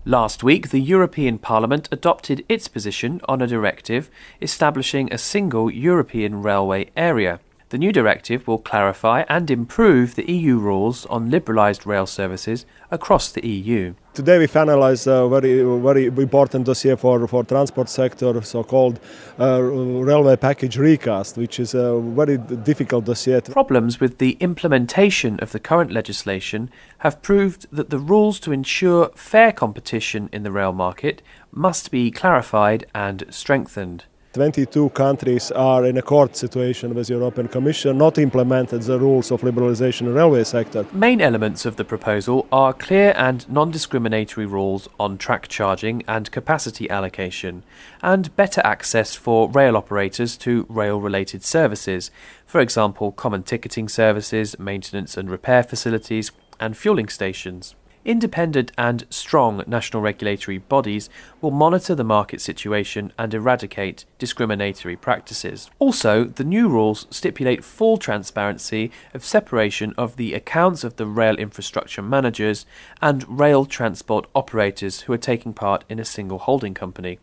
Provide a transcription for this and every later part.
Last week, the European Parliament adopted its position on a directive establishing a single European railway area. The new directive will clarify and improve the EU rules on liberalised rail services across the EU. Today we finalized a very important dossier for transport sector, so-called railway package recast, which is a very difficult dossier. Problems with the implementation of the current legislation have proved that the rules to ensure fair competition in the rail market must be clarified and strengthened. 22 countries are in a court situation with the European Commission, not implemented the rules of liberalisation in the railway sector. Main elements of the proposal are clear and non-discriminatory rules on track charging and capacity allocation, and better access for rail operators to rail-related services, for example, common ticketing services, maintenance and repair facilities, and fueling stations. Independent and strong national regulatory bodies will monitor the market situation and eradicate discriminatory practices. Also, the new rules stipulate full transparency of separation of the accounts of the rail infrastructure managers and rail transport operators who are taking part in a single holding company.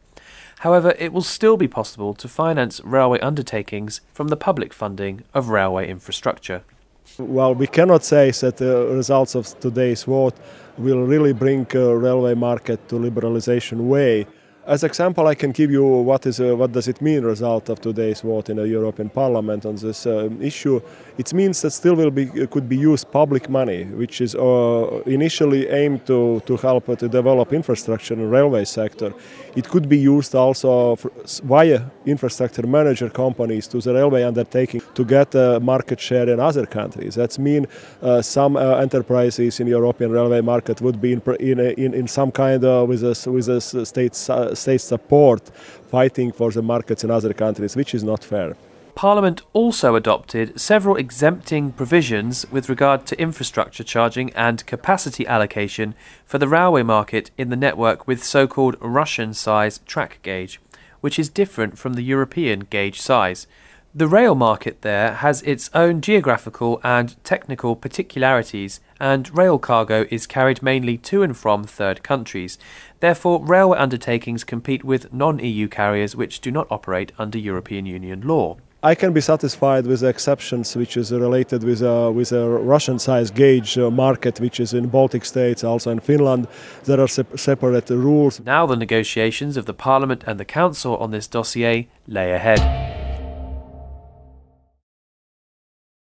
However, it will still be possible to finance railway undertakings from the public funding of railway infrastructure. Well, we cannot say that the results of today's vote will really bring railway market to liberalization way. As example, I can give you what does it mean result of today's vote in the European Parliament on this issue. It means that still could be used public money, which is initially aimed to help to develop infrastructure in the railway sector. It could be used also via infrastructure manager companies to the railway undertaking to get market share in other countries. That means some enterprises in European railway market would be in some kind of with a state support fighting for the markets in other countries, which is not fair. Parliament also adopted several exempting provisions with regard to infrastructure charging and capacity allocation for the railway market in the network with so-called Russian-size track gauge, which is different from the European gauge size. The rail market there has its own geographical and technical particularities, and rail cargo is carried mainly to and from third countries. Therefore, railway undertakings compete with non-EU carriers which do not operate under European Union law. I can be satisfied with the exceptions which is related with a Russian-sized gauge market, which is in Baltic states, also in Finland. There are separate rules. Now the negotiations of the Parliament and the Council on this dossier lay ahead.